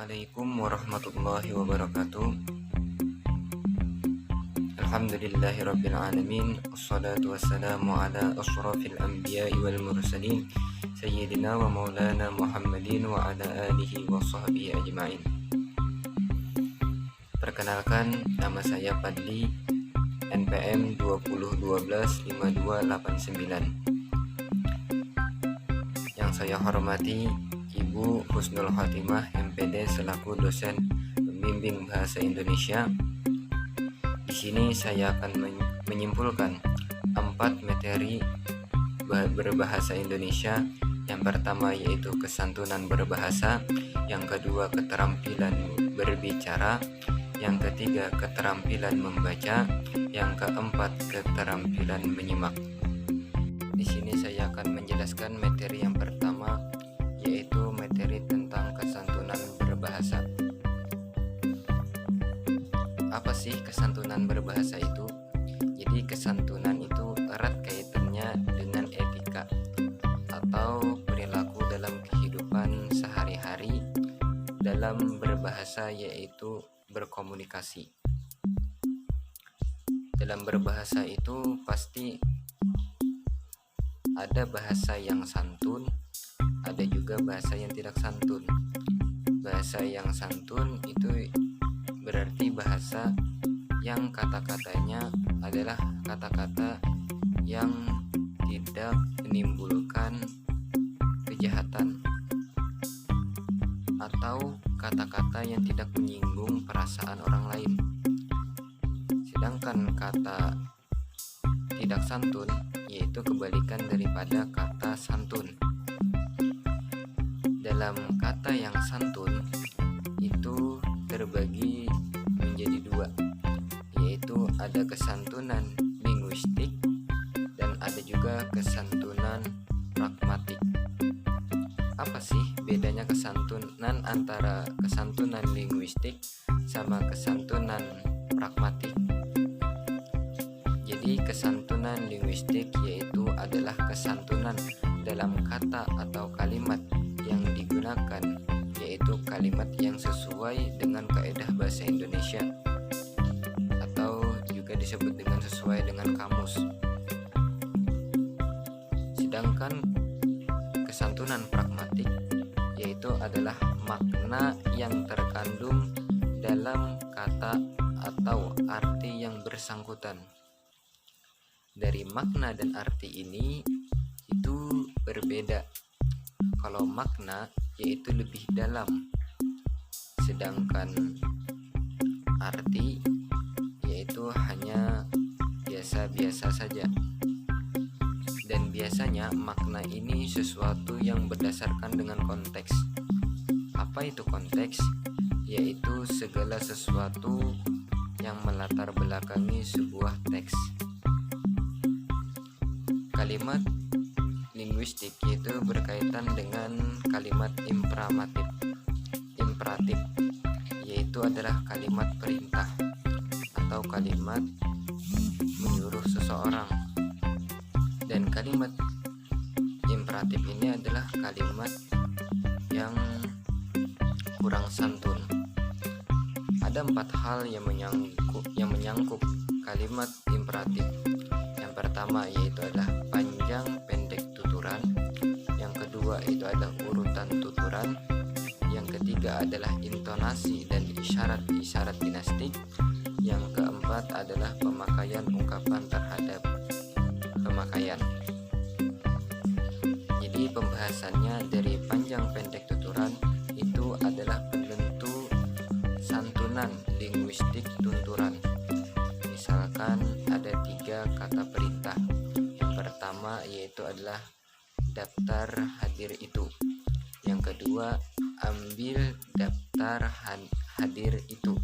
Assalamualaikum warahmatullahi wabarakatuh. Alhamdulillahirabbil alamin. Wassalatu wassalamu ala asyrafil anbiya'i wal mursalin sayyidina wa maulana Muhammadin wa ala alihi wa sahbihi ajma'in. Perkenalkan, nama saya Padli, NPM 20125289. Yang saya hormati Ibu Husnul Khotimah MPD selaku dosen pembimbing bahasa Indonesia. Di sini saya akan menyimpulkan 4 materi berbahasa Indonesia. Yang pertama yaitu kesantunan berbahasa, yang kedua keterampilan berbicara, yang ketiga keterampilan membaca, yang keempat keterampilan menyimak. Di sini saya akan menjelaskan materi yang pertama, yaitu materi tentang kesantunan berbahasa. Apa sih kesantunan berbahasa itu? Jadi kesantunan itu erat kaitannya dengan etika atau perilaku dalam kehidupan sehari-hari dalam berbahasa, yaitu berkomunikasi. Dalam berbahasa itu pasti ada bahasa yang santun, ada juga bahasa yang tidak santun. Bahasa yang santun itu berarti bahasa yang kata-katanya adalah kata-kata yang tidak menimbulkan kejahatan atau kata-kata yang tidak menyinggung perasaan orang lain. Sedangkan kata tidak santun yaitu kebalikan daripada kata santun. Dalam kata yang santun itu terbagi menjadi 2, yaitu ada kesantunan linguistik dan ada juga kesantunan pragmatik. Apa sih bedanya kesantunan antara kesantunan linguistik sama kesantunan pragmatik? Jadi kesantunan linguistik yaitu adalah kesantunan dalam kata atau kalimat yang digunakan, yaitu kalimat yang sesuai dengan kaedah bahasa Indonesia atau juga disebut dengan sesuai dengan kamus. Sedangkan kesantunan pragmatik yaitu adalah makna yang terkandung dalam kata atau arti yang bersangkutan. Dari makna dan arti ini itu berbeda. Kalau makna yaitu lebih dalam, sedangkan arti yaitu hanya biasa-biasa saja. Dan biasanya makna ini sesuatu yang berdasarkan dengan konteks. Apa itu konteks? Yaitu segala sesuatu yang melatar belakangi sebuah teks. Kalimat linguistik itu berkaitan dengan kalimat imperatif, yaitu adalah kalimat perintah atau kalimat menyuruh seseorang. Dan kalimat imperatif ini adalah kalimat yang kurang santun. Ada 4 hal yang menyangkut kalimat imperatif. Yang pertama yaitu adalah panjang pendek tuturan, yang kedua itu adalah urutan tuturan, yang ketiga adalah intonasi dan isyarat-isyarat dinastik, yang keempat adalah pemakaian ungkapan terhadap pemakaian. Jadi pembahasannya dari panjang pendek tuturan itu adalah penentu santunan linguistik tuturan. Misalkan ada 3 kata perintah. Yang pertama yaitu adalah daftar hadir itu. Yang kedua, ambil daftar hadir itu.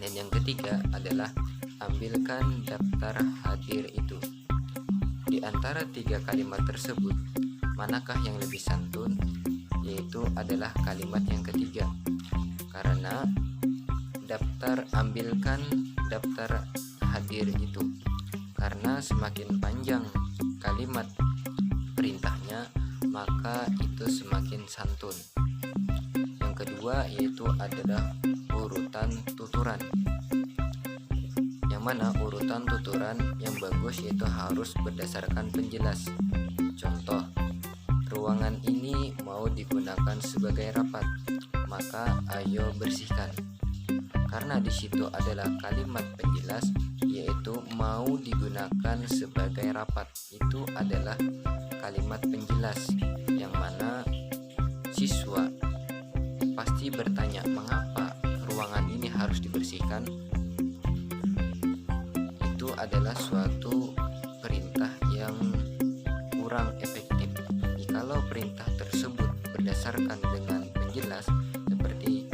Dan yang ketiga adalah ambilkan daftar hadir itu. Di antara 3 kalimat tersebut, manakah yang lebih santun? Yaitu adalah kalimat yang ketiga. Karena ambilkan daftar hadir itu. Karena semakin panjang kalimat perintahnya, maka itu semakin santun. Yang kedua kedua yaitu adalah urutan tuturan, yang mana urutan tuturan yang bagus yaitu harus berdasarkan penjelas. Contoh, ruangan ini mau digunakan sebagai rapat, maka ayo bersihkan. Karena di situ adalah kalimat penjelas, yaitu mau digunakan sebagai rapat. Itu adalah kalimat penjelas, yang mana siswa pasti bertanya, mengapa ruangan ini harus dibersihkan? Itu adalah suatu perintah yang kurang efektif. Jikalau perintah tersebut berdasarkan dengan penjelas, seperti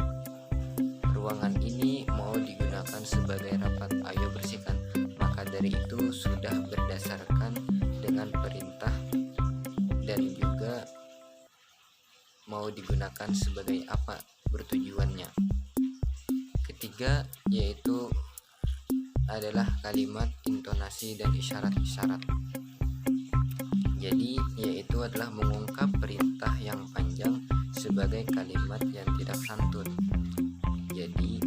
ruangan ini mau digunakan sebagai rapat, ayo bersihkan, maka dari itu sudah berdasarkan dengan perintah dan juga mau digunakan sebagai apa bertujuannya. Ketiga yaitu adalah kalimat intonasi dan isyarat-isyarat. Jadi yaitu adalah mengungkap perintah yang panjang sebagai kalimat yang tidak santun. Jadi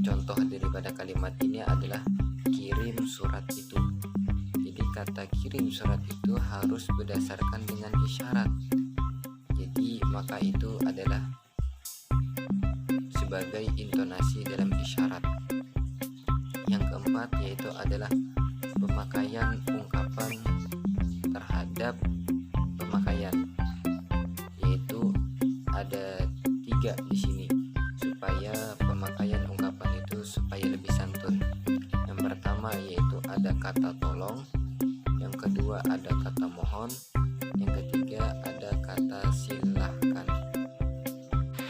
contoh daripada kalimat ini adalah kirim surat itu. Jadi kata kirim surat itu harus berdasarkan dengan isyarat. Jadi maka itu adalah sebagai intonasi dalam isyarat. Yang keempat yaitu adalah pemakaian ungkapan terhadap pemakaian, yaitu ada 3 di sini supaya pemakaian ungkapan itu supaya lebih santun. Yang pertama yaitu ada kata tolong, yang kedua ada kata mohon, yang ketiga ada kata silahkan.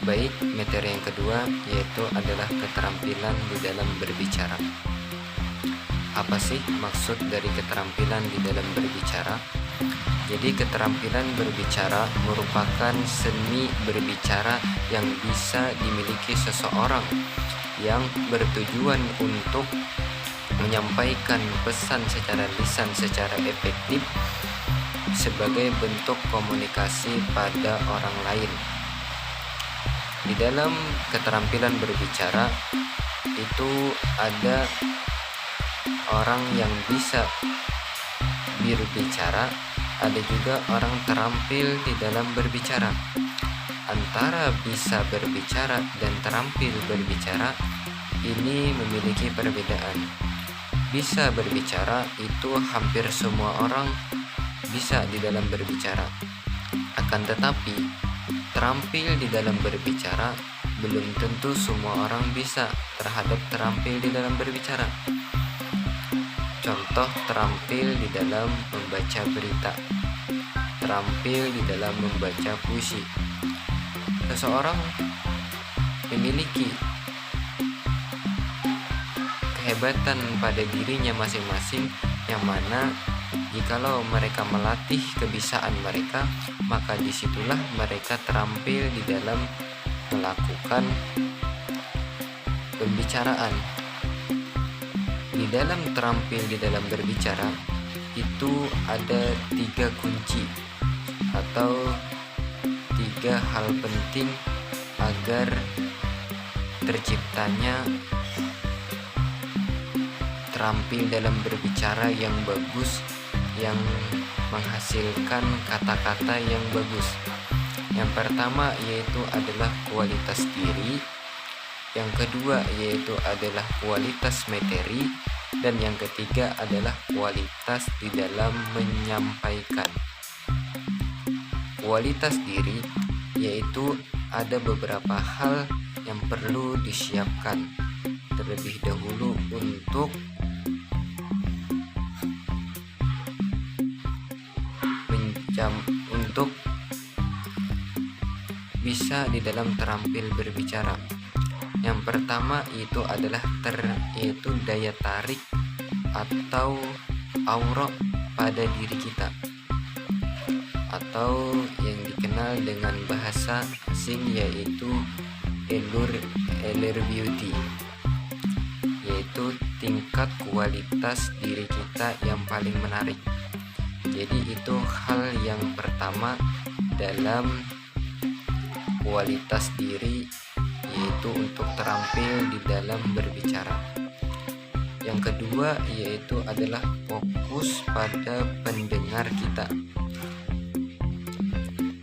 Baik, materi yang kedua yaitu adalah keterampilan di dalam berbicara. Apa sih maksud dari keterampilan di dalam berbicara? Jadi keterampilan berbicara merupakan seni berbicara yang bisa dimiliki seseorang yang bertujuan untuk menyampaikan pesan secara lisan secara efektif sebagai bentuk komunikasi pada orang lain. Di dalam keterampilan berbicara itu ada orang yang bisa berbicara, ada juga orang terampil di dalam berbicara. Antara bisa berbicara dan terampil berbicara ini memiliki perbedaan. Bisa berbicara itu hampir semua orang bisa di dalam berbicara. Akan tetapi terampil di dalam berbicara belum tentu semua orang bisa terhadap terampil di dalam berbicara. Contoh terampil di dalam membaca berita, terampil di dalam membaca puisi. Seseorang memiliki kehebatan pada dirinya masing-masing, yang mana jikalau mereka melatih kebiasaan mereka, maka disitulah mereka terampil di dalam melakukan pembicaraan. Di dalam terampil di dalam berbicara itu ada 3 kunci atau 3 hal penting agar terciptanya terampil dalam berbicara yang bagus, yang menghasilkan kata-kata yang bagus. Yang pertama yaitu adalah kualitas diri, yang kedua yaitu adalah kualitas materi, dan yang ketiga adalah kualitas di dalam menyampaikan. Kualitas diri yaitu ada beberapa hal yang perlu disiapkan terlebih dahulu untuk bisa di dalam terampil berbicara. Yang pertama itu adalah yaitu daya tarik atau aura pada diri kita, atau yang dikenal dengan bahasa asing yaitu allure beauty, yaitu tingkat kualitas diri kita yang paling menarik. Jadi itu hal yang pertama dalam kualitas diri, yaitu untuk terampil di dalam berbicara. Yang kedua yaitu adalah fokus pada pendengar kita.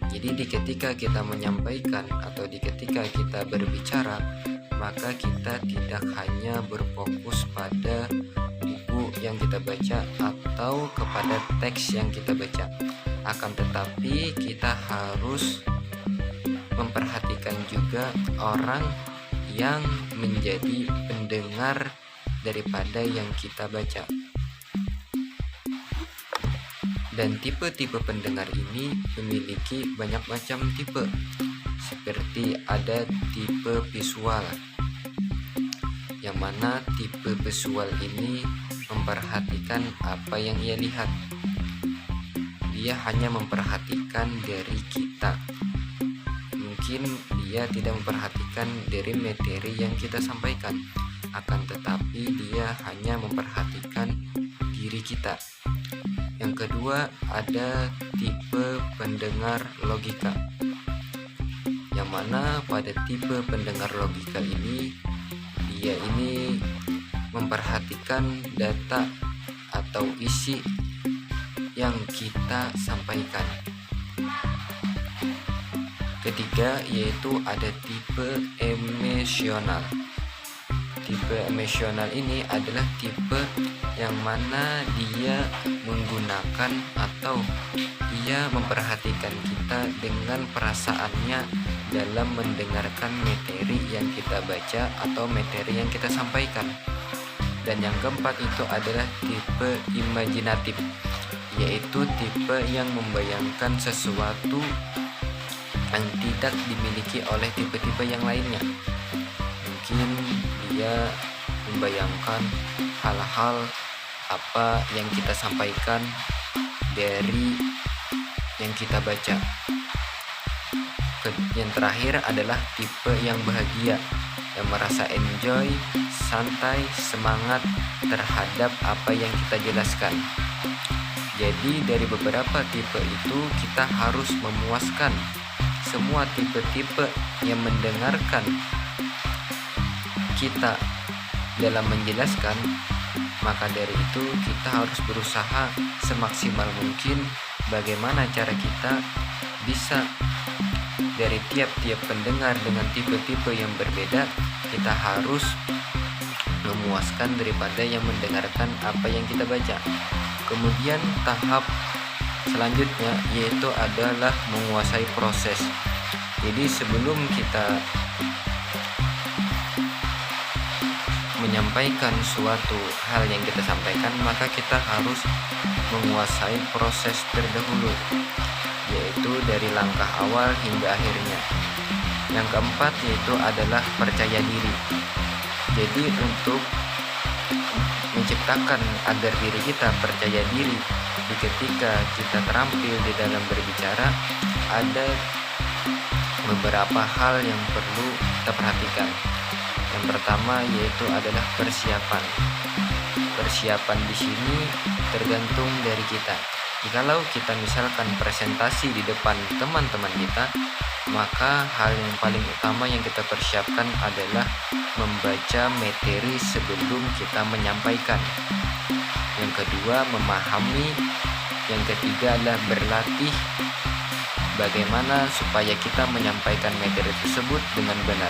Jadi ketika kita menyampaikan atau ketika kita berbicara, maka kita tidak hanya berfokus pada buku yang kita baca atau kepada teks yang kita baca, akan tetapi kita harus memperhatikan juga orang yang menjadi pendengar daripada yang kita baca. Dan tipe-tipe pendengar ini memiliki banyak macam tipe, seperti ada tipe visual, yang mana tipe visual ini memperhatikan apa yang ia lihat. Dia hanya memperhatikan dari kita. Mungkin dia tidak memperhatikan dari materi yang kita sampaikan, akan tetapi dia hanya memperhatikan diri kita. Yang kedua ada tipe pendengar logika, yang mana pada tipe pendengar logika ini dia ini memperhatikan data atau isi yang kita sampaikan. Ketiga yaitu ada tipe emosional. Tipe emosional ini adalah tipe yang mana dia menggunakan atau dia memperhatikan kita dengan perasaannya dalam mendengarkan materi yang kita baca atau materi yang kita sampaikan. Dan yang keempat itu adalah tipe imajinatif, yaitu tipe yang membayangkan sesuatu yang tidak dimiliki oleh tipe-tipe yang lainnya. Mungkin dia membayangkan hal-hal apa yang kita sampaikan dari yang kita baca. Yang terakhir adalah tipe yang bahagia, yang merasa enjoy, santai, semangat terhadap apa yang kita jelaskan. Jadi dari beberapa tipe itu kita harus memuaskan semua tipe-tipe yang mendengarkan kita dalam menjelaskan. Maka dari itu kita harus berusaha semaksimal mungkin bagaimana cara kita bisa dari tiap-tiap pendengar dengan tipe-tipe yang berbeda, kita harus memuaskan daripada yang mendengarkan apa yang kita baca. Kemudian tahap selanjutnya yaitu adalah menguasai proses. Jadi sebelum kita menyampaikan suatu hal yang kita sampaikan, maka kita harus menguasai proses terdahulu, yaitu dari langkah awal hingga akhirnya. Yang keempat yaitu adalah percaya diri. Jadi untuk menciptakan agar diri kita percaya diri ketika kita terampil di dalam berbicara, ada beberapa hal yang perlu kita perhatikan. Yang pertama yaitu adalah persiapan. Persiapan di sini tergantung dari kita. Jikalau kita misalkan presentasi di depan teman-teman kita, maka hal yang paling utama yang kita persiapkan adalah membaca materi sebelum kita menyampaikan. Yang kedua, memahami. Yang ketiga adalah berlatih bagaimana supaya kita menyampaikan materi tersebut dengan benar.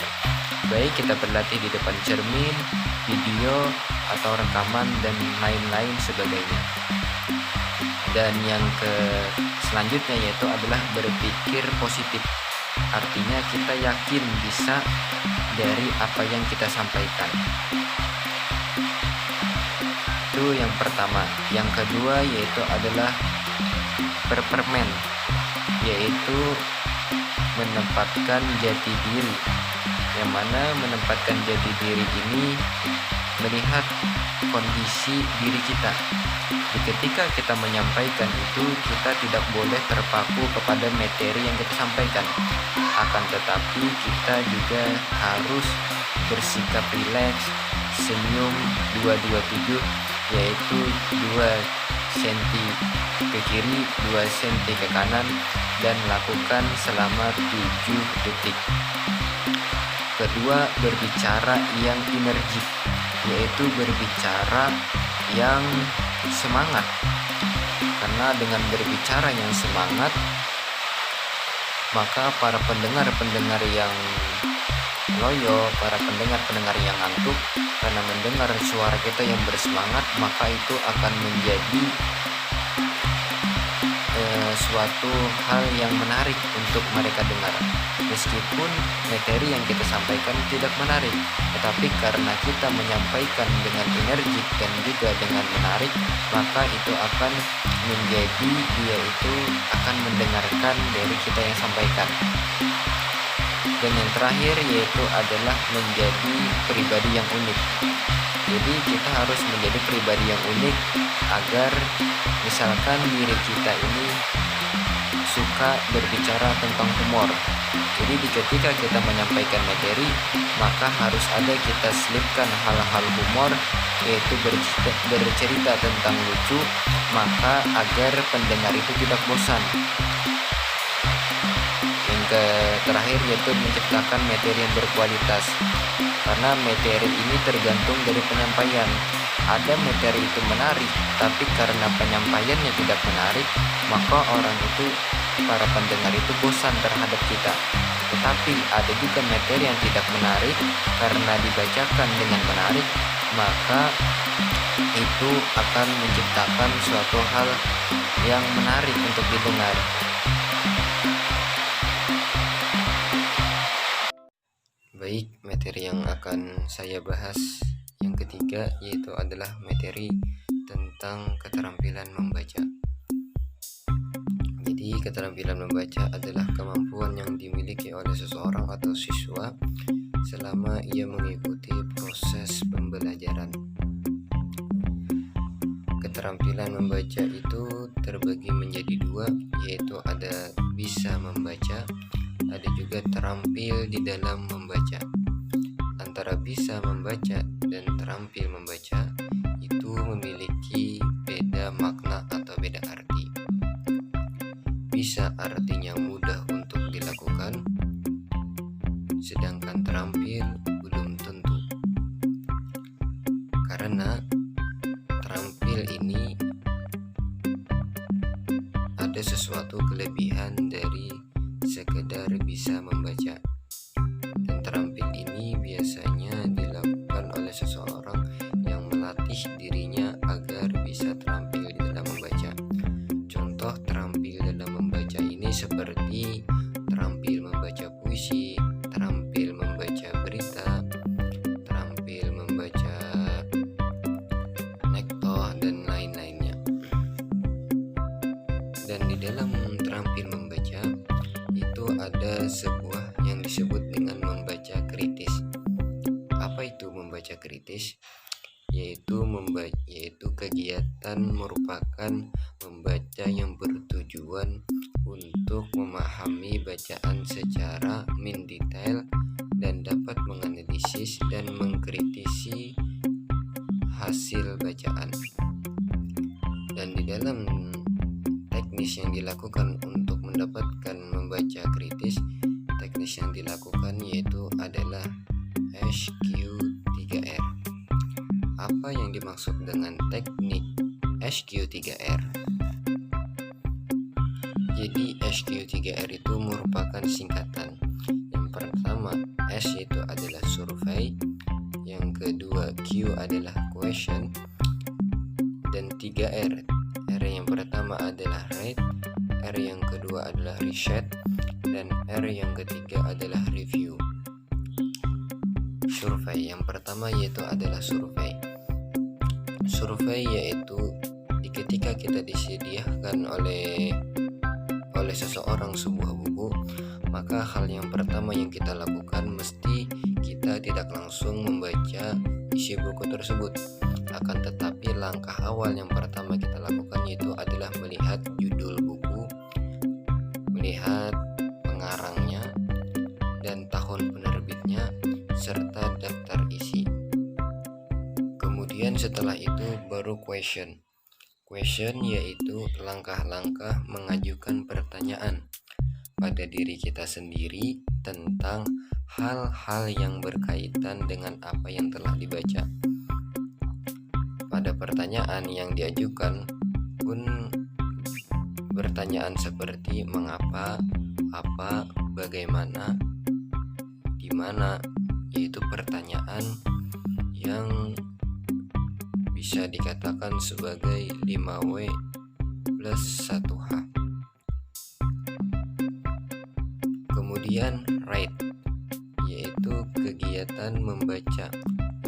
Baik kita berlatih di depan cermin, video, atau rekaman, dan lain-lain sebagainya. Dan yang selanjutnya yaitu adalah berpikir positif. Artinya kita yakin bisa dari apa yang kita sampaikan. Itu yang pertama. Yang kedua yaitu adalah berpermen, yaitu menempatkan jati diri. Yang mana menempatkan jati diri ini melihat kondisi diri kita. Ketika kita menyampaikan itu, kita tidak boleh terpaku kepada materi yang kita sampaikan. Akan tetapi kita juga harus bersikap rileks, senyum 227, yaitu 2 cm ke kiri, 2 cm ke kanan, dan lakukan selama 7 detik. Kedua, berbicara yang energik, yaitu berbicara yang semangat. Karena dengan berbicara yang semangat, maka para pendengar-pendengar yang loyo, para pendengar-pendengar yang ngantuk, karena mendengar suara kita yang bersemangat, maka itu akan menjadi suatu hal yang menarik untuk mereka dengar. Meskipun materi yang kita sampaikan tidak menarik, tetapi karena kita menyampaikan dengan energik dan juga dengan menarik, maka itu akan menjadi dia itu akan mendengarkan dari kita yang sampaikan. Dan yang terakhir yaitu adalah menjadi pribadi yang unik. Jadi kita harus menjadi pribadi yang unik agar misalkan diri kita ini suka berbicara tentang humor. Jadi ketika kita menyampaikan materi, maka harus ada kita selipkan hal-hal humor, yaitu bercerita tentang lucu, maka agar pendengar itu tidak bosan. Yang terakhir yaitu menciptakan materi yang berkualitas. Karena materi ini tergantung dari penyampaian. Ada materi itu menarik, tapi karena penyampaiannya tidak menarik, maka orang itu, para pendengar itu bosan terhadap kita. Tetapi ada juga materi yang tidak menarik, karena dibacakan dengan menarik, maka itu akan menciptakan suatu hal yang menarik untuk didengar. Baik, materi yang akan saya bahas yang ketiga yaitu adalah materi tentang keterampilan membaca. Jadi keterampilan membaca adalah kemampuan yang dimiliki oleh seseorang atau siswa selama ia mengikuti proses pembelajaran. Keterampilan membaca itu terbagi menjadi dua, yaitu ada bisa membaca, ada juga terampil di dalam membaca. Antara bisa membaca dan terampil membaca itu memiliki beda makna atau beda arti. Bisa artinya mudah untuk dilakukan, sedangkan terampil belum tentu. Karena terampil ini ada sesuatu kelebihan dari sekedar bisa membaca, dan terampil ini biasanya dilakukan oleh seseorang yang melatih dirinya agar bisa terampil di dalam membaca. Contoh terampil dalam membaca ini seperti terampil membaca puisi, terampil membaca berita, terampil membaca nektoh, dan lain-lainnya. Dan di dalam terampil membaca itu ada sebuah yang disebut dengan membaca kritis. Apa itu membaca kritis? Yaitu kegiatan merupakan membaca yang bertujuan untuk memahami bacaan secara mendetail dan dapat menganalisis dan mengkritisi hasil bacaan. Dan di dalam teknis yang dilakukan untuk mendapatkan membaca kritis, teknis yang dilakukan yaitu adalah SQ3R. Apa yang dimaksud dengan teknik SQ3R? Jadi SQ3R itu merupakan singkatan. Yang pertama S itu adalah survei, yang kedua Q adalah question, dan 3R. R yang pertama adalah rate, R yang kedua adalah reset, dan R yang ketiga adalah review. Survei yang pertama yaitu adalah survei. Survei yaitu ketika kita disediakan oleh seseorang sebuah buku, maka hal yang pertama yang kita lakukan mesti kita tidak langsung membaca isi buku tersebut. Akan tetapi langkah awal yang pertama kita lakukan yaitu adalah melihat judul buku, melihat pengarangnya dan tahun penerbitnya, serta daftar isi. Kemudian setelah itu baru question. Question yaitu langkah-langkah mengajukan pertanyaan. pada diri kita sendiri tentang hal-hal yang berkaitan dengan apa yang telah dibaca. Pada pertanyaan yang diajukan pun pertanyaan seperti mengapa, apa, bagaimana, di mana, yaitu pertanyaan yang bisa dikatakan sebagai 5W plus 1H. Kemudian write, yaitu kegiatan membaca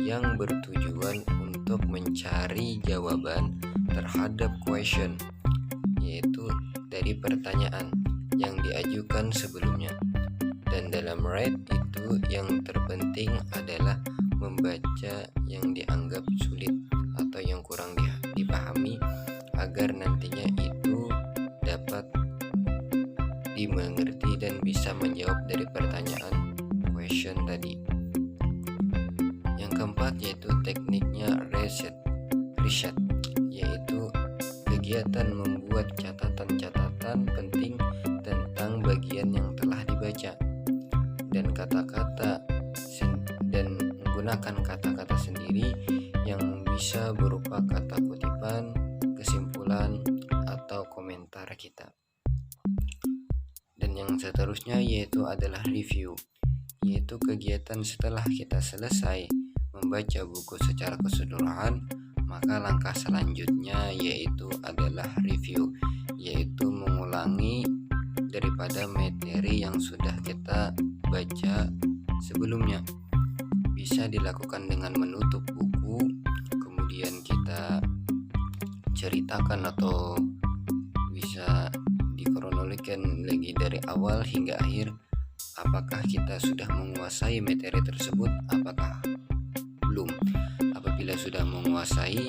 yang bertujuan untuk mencari jawaban terhadap question, yaitu dari pertanyaan yang diajukan sebelumnya. Dan dalam write itu yang terpenting adalah membaca yang dianggap sulit atau yang kurang dipahami agar nantinya itu dapat dimengerti dan bisa menjawab dari pertanyaan question tadi. Yang keempat yaitu tekniknya research, yaitu kegiatan membuat catatan-catatan penting tentang bagian yang telah dibaca dan menggunakan kata-kata sendiri yang bisa berupa kata kutipan, kesimpulan, atau komentar kita. Dan yang seterusnya yaitu adalah review, yaitu kegiatan setelah kita selesai membaca buku secara keseluruhan, maka langkah selanjutnya yaitu adalah review, yaitu mengulangi daripada materi yang sudah kita baca sebelumnya. Bisa dilakukan dengan menutup buku, kemudian kita ceritakan atau bisa dikronologikan lagi dari awal hingga akhir, apakah kita sudah menguasai materi tersebut, apakah belum. Apabila sudah menguasai,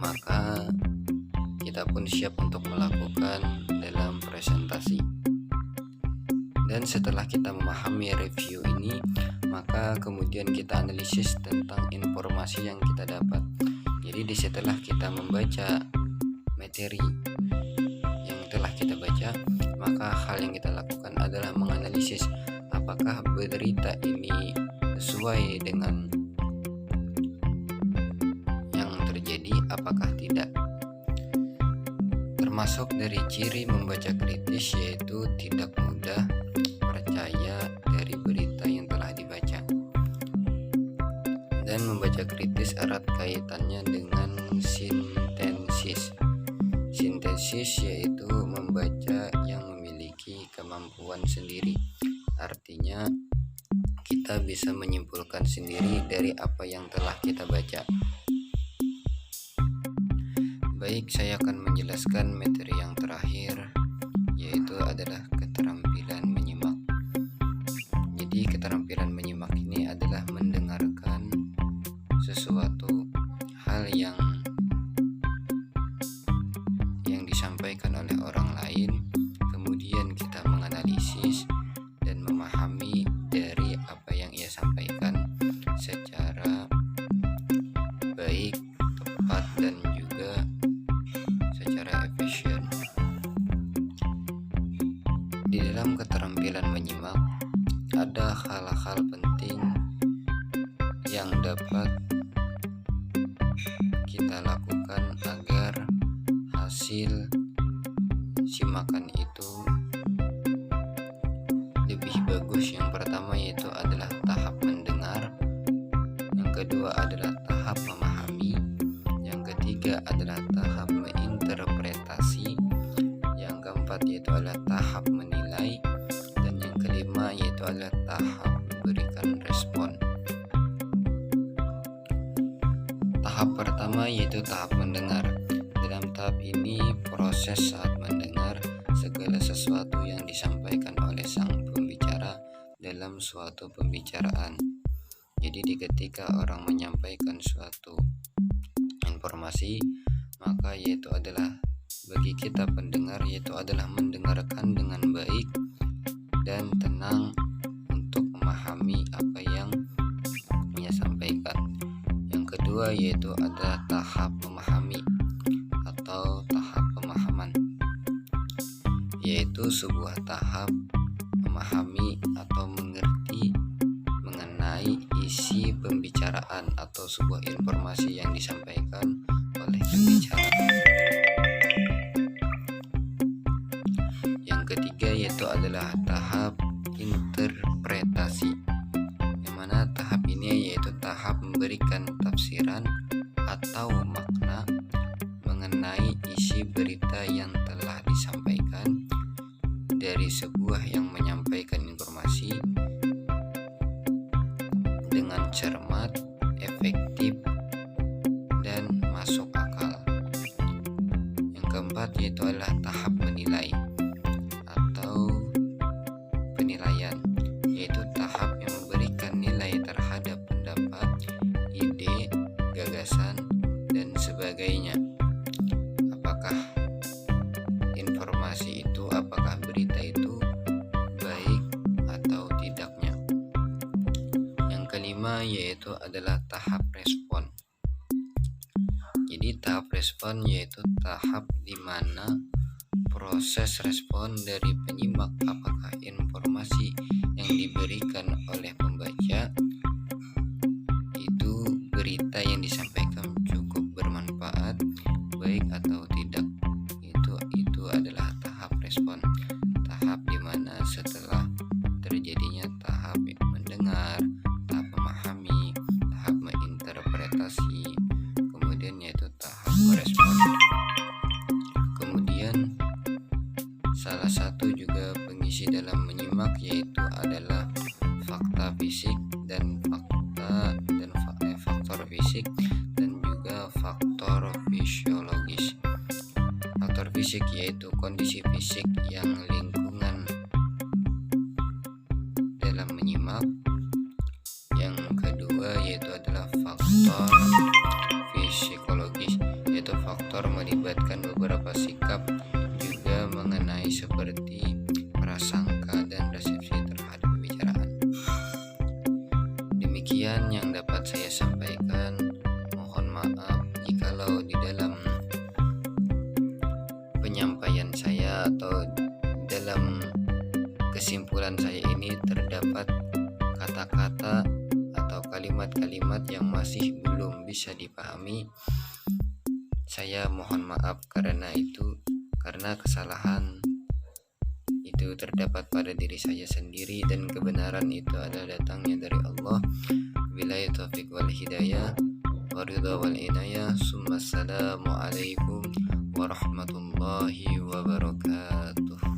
maka kita pun siap untuk melakukan dalam presentasi. Dan setelah kita memahami review ini, maka kemudian kita analisis tentang informasi yang kita dapat. Jadi setelah kita membaca materi yang telah kita baca, maka hal yang kita lakukan adalah menganalisis apakah berita ini sesuai dengan yang terjadi, apakah tidak. Termasuk dari ciri membaca kritis yaitu tidak mudah percaya dari berita yang telah dibaca. Dan membaca kritis erat kaitannya dengan sintesis. Sintesis yaitu membaca yang memiliki kemampuan sendiri. Artinya kita bisa menyimpulkan sendiri dari apa yang telah kita baca. Baik, saya akan menjelaskan materi yang terakhir, yaitu adalah keterampilan menyimak. Jadi keterampilan menyimak ini adalah mendengarkan sesuatu hal yang disampaikan oleh orang lain, kemudian kita menganalisis dan memahami dari apa yang ia sampaikan secara baik, tepat, dan juga secara efisien. Di dalam keterampilan menyimak ada hal-hal penting yang dapat kita lakukan agar hasil simakan itu lebih bagus. Yang pertama yaitu adalah tahap mendengar, yang kedua adalah tahap memahami, yang ketiga adalah tahap menginterpretasi, yang keempat yaitu adalah tahap menilai, dan yang kelima yaitu adalah tahap memberikan respon. Tahap pertama yaitu tahap mendengar. Dalam tahap ini proses saat mendengar segala sesuatu yang disampaikan oleh sang pembicara dalam suatu pembicaraan. Jadi ketika orang menyampaikan suatu informasi, maka yaitu adalah bagi kita pendengar yaitu adalah mendengarkan dengan baik dan tenang untuk memahami apa yang ia sampaikan. Yang kedua yaitu adalah tahap memahami atau tahap pemahaman, yaitu sebuah tahap memahami atau mengerti mengenai isi pembicaraan atau sebuah informasi yang disampaikan oleh pembicara. Yang ketiga yaitu adalah tahap interpretasi, yang mana tahap ini yaitu tahap memberikan tafsiran atau makna mengenai isi berita yang telah disampaikan dari sebuah yang menyampaikan informasi dengan cermat, efektif, dan masuk akal. Yang keempat yaitu adalah tahap menilai atau penilaian, yaitu tahap yang memberikan nilai terhadap pendapat, ide, gagasan, dan sebagainya. Apakah informasi itu, apakah berita itu baik atau tidaknya. Yang kelima yaitu adalah tahap respon. Jadi tahap respon yaitu tahap di mana proses respon dari penyimak apakah informasi yang diberikan oleh pembaca itu berita yang disampaikan cukup bermanfaat, baik atau tidak. Itu adalah tahap respon. Tahap di mana setelah terjadinya tahap mendengar, tahap memahami, tahap menginterpretasi, kemudian yaitu tahap merespon. Kemudian salah satu juga pengisi dalam menyimak yaitu adalah fakta fisik dan faktor fisik dan juga faktor fisiologis. Faktor fisik yaitu kondisi fisik yang lingkungan dalam menyimak. Yang kedua yaitu adalah faktor psikologis, yaitu faktor melibatkan beberapa sikap juga mengenai seperti prasangka dan resepsi terhadap pembicaraan. Demikian yang dapat saya sampaikan. Mohon maaf jikalau di dalam penyampaian saya atau dalam kesimpulan saya ini terdapat kata-kata atau kalimat-kalimat yang masih belum bisa dipahami. Saya mohon maaf karena kesalahan itu terdapat pada diri saya sendiri dan kebenaran itu adalah datangnya dari Allah. Billahi taufiq wal hidayah wa ridha wal inayah. Assalamualaikum warahmatullahi wabarakatuh.